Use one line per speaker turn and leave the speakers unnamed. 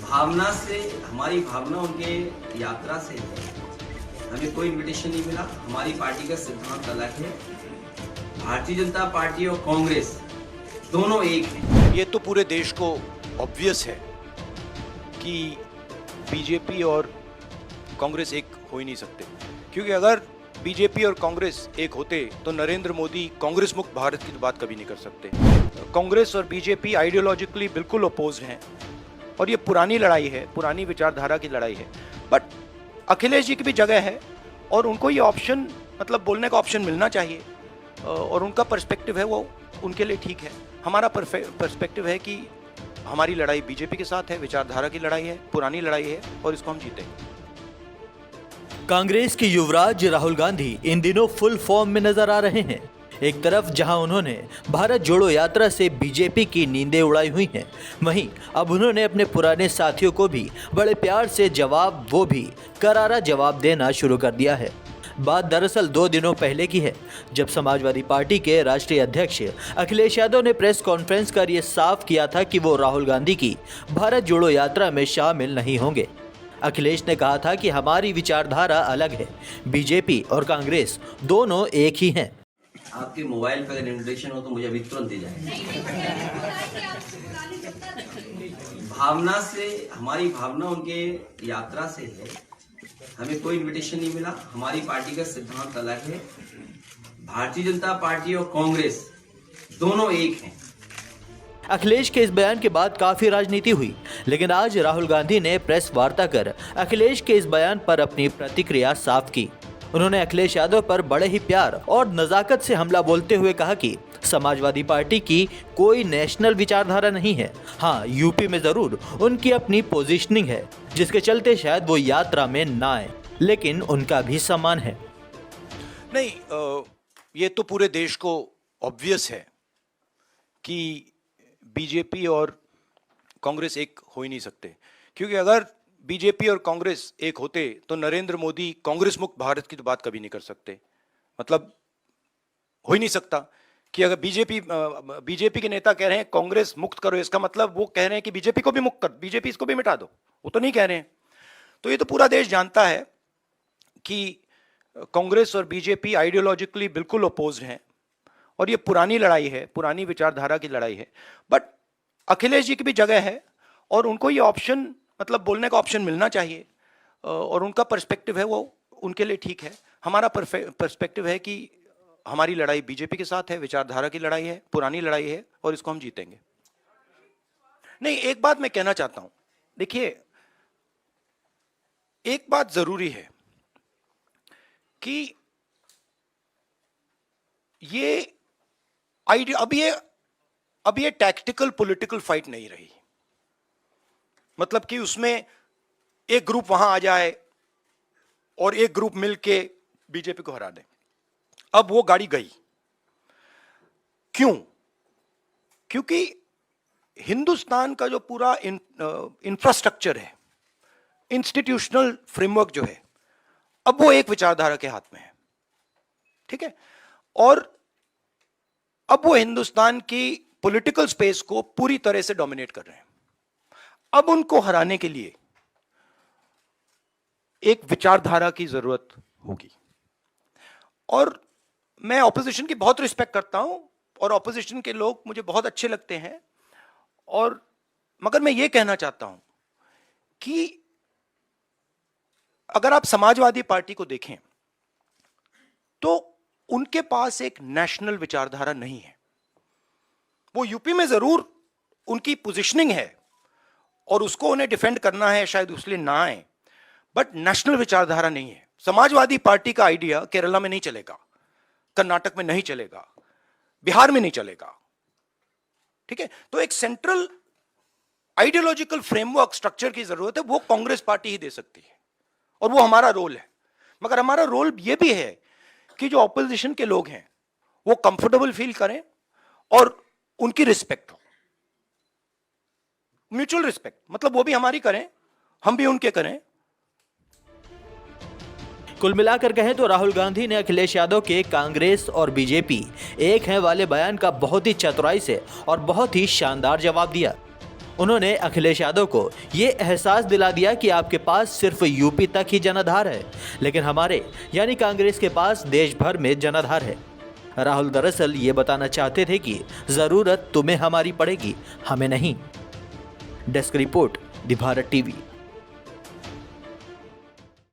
भावना से, हमारी भावना उनके यात्रा से है। हमें कोई इनविटेशन नहीं मिला। हमारी पार्टी का सिद्धांत अलग है। भारतीय जनता पार्टी और कांग्रेस दोनों एक हैं।
ये तो पूरे देश को ऑब्वियस है कि बीजेपी और कांग्रेस एक हो ही नहीं सकते, क्योंकि अगर बीजेपी और कांग्रेस एक होते तो नरेंद्र मोदी कांग्रेस मुक्त भारत की तो बात कभी नहीं कर सकते। कांग्रेस और बीजेपी आइडियोलॉजिकली बिल्कुल अपोज हैं और ये पुरानी लड़ाई है, पुरानी विचारधारा की लड़ाई है। बट अखिलेश जी की भी जगह है और उनको ये ऑप्शन, मतलब बोलने का ऑप्शन मिलना चाहिए और उनका पर्सपेक्टिव है वो उनके लिए ठीक है। हमारा पर्सपेक्टिव है कि हमारी लड़ाई बीजेपी के साथ है, विचारधारा की लड़ाई है, पुरानी लड़ाई है और इसको हम जीतेंगे।
कांग्रेस के युवराज राहुल गांधी इन दिनों फुल फॉर्म में नजर आ रहे हैं। एक तरफ जहां उन्होंने भारत जोड़ो यात्रा से बीजेपी की नींदें उड़ाई हुई हैं, वहीं अब उन्होंने अपने पुराने साथियों को भी बड़े प्यार से जवाब, वो भी करारा जवाब देना शुरू कर दिया है। बात दरअसल 2 दिनों पहले की है, जब समाजवादी पार्टी के राष्ट्रीय अध्यक्ष अखिलेश यादव ने प्रेस कॉन्फ्रेंस कर ये साफ किया था कि वो राहुल गांधी की भारत जोड़ो यात्रा में शामिल नहीं होंगे। अखिलेश ने कहा था कि हमारी विचारधारा अलग है, बीजेपी और कांग्रेस दोनों एक ही हैं।
आपके मोबाइल पर अगर इन्विटेशन हो तो मुझे अभी तुरंत दे जाए। भावना से, हमारी भावना उनके यात्रा से है। हमें कोई इनविटेशन नहीं मिला। हमारी पार्टी का सिद्धांत अलग है। भारतीय जनता पार्टी और कांग्रेस दोनों एक हैं।
अखिलेश के इस बयान के बाद काफी राजनीति हुई, लेकिन आज राहुल गांधी ने प्रेस वार्ता कर अखिलेश के इस बयान पर अपनी प्रतिक्रिया साफ की। उन्होंने अखिलेश यादव पर बड़े ही प्यार और नजाकत से हमला बोलते हुए कहा कि समाजवादी पार्टी की कोई नेशनल विचारधारा नहीं है। हाँ, यूपी में जरूर उनकी अपनी पोजीशनिंग है, जिसके चलते शायद वो यात्रा में ना आए, लेकिन उनका भी सम्मान है।
नहीं, ये तो पूरे देश को ऑब्वियस है कि बीजेपी और कांग्रेस एक हो ही नहीं सकते, क्योंकि अगर बीजेपी और कांग्रेस एक होते तो नरेंद्र मोदी कांग्रेस मुक्त भारत की तो बात कभी नहीं कर सकते। मतलब हो ही नहीं सकता कि अगर बीजेपी के नेता कह रहे हैं कांग्रेस मुक्त करो, इसका मतलब वो कह रहे हैं कि बीजेपी को भी मुक्त कर, बीजेपी इसको भी मिटा दो। वो तो नहीं कह रहे हैं। तो ये तो पूरा देश जानता है कि कांग्रेस और बीजेपी आइडियोलॉजिकली बिल्कुल अपोज हैं और ये पुरानी लड़ाई है, पुरानी विचारधारा की लड़ाई है। बट अखिलेश जी की भी जगह है और उनको ये ऑप्शन, मतलब बोलने का ऑप्शन मिलना चाहिए और उनका पर्सपेक्टिव है वो उनके लिए ठीक है। हमारा पर्सपेक्टिव है कि हमारी लड़ाई बीजेपी के साथ है, विचारधारा की लड़ाई है, पुरानी लड़ाई है और इसको हम जीतेंगे। नहीं, एक बात मैं कहना चाहता हूं। देखिए, एक बात जरूरी है कि ये अब ये टैक्टिकल पॉलिटिकल फाइट नहीं रही। मतलब कि उसमें एक ग्रुप वहां आ जाए और एक ग्रुप मिलके बीजेपी को हरा दे। अब वो गाड़ी गई। क्यों? क्योंकि हिंदुस्तान का जो पूरा इंफ्रास्ट्रक्चर है, इंस्टीट्यूशनल फ्रेमवर्क जो है, अब वो एक विचारधारा के हाथ में है। ठीक है? और अब वो हिंदुस्तान की पॉलिटिकल स्पेस को पूरी तरह से डोमिनेट कर रहे हैं। अब उनको हराने के लिए एक विचारधारा की जरूरत होगी। और मैं ऑपोजिशन की बहुत रिस्पेक्ट करता हूं और ऑपोजिशन के लोग मुझे बहुत अच्छे लगते हैं, और मगर मैं ये कहना चाहता हूं कि अगर आप समाजवादी पार्टी को देखें तो उनके पास एक नेशनल विचारधारा नहीं है। वो यूपी में जरूर उनकी पोजीशनिंग है और उसको उन्हें डिफेंड करना है, शायद उसलिए ना आए, बट नेशनल विचारधारा नहीं है। समाजवादी पार्टी का आइडिया केरला में नहीं चलेगा, कर्नाटक में नहीं चलेगा, बिहार में नहीं चलेगा। ठीक है? तो एक सेंट्रल आइडियोलॉजिकल फ्रेमवर्क स्ट्रक्चर की जरूरत है, वो कांग्रेस पार्टी ही दे सकती है और वो हमारा रोल है। मगर हमारा रोल ये भी है कि जो ऑपोजिशन के लोग हैं वो कंफर्टेबल फील करें और उनकी रिस्पेक्ट हो, म्यूचुअल रिस्पेक्ट। मतलब वो भी हमारी करें, हम भी उनके करें।
कुल मिलाकर कहें तो राहुल गांधी ने अखिलेश यादव के कांग्रेस और बीजेपी एक हैं वाले बयान का बहुत ही चतुराई से और बहुत ही शानदार जवाब दिया। उन्होंने अखिलेश यादव को ये एहसास दिला दिया कि आपके पास सिर्फ यूपी तक ही जनाधार है, लेकिन हमारे यानी कांग्रेस के पास देश भर में जनाधार है। राहुल दरअसल ये बताना चाहते थे कि जरूरत तुम्हें हमारी पड़ेगी, हमें नहीं। डेस्क रिपोर्ट, दी भारत टीवी।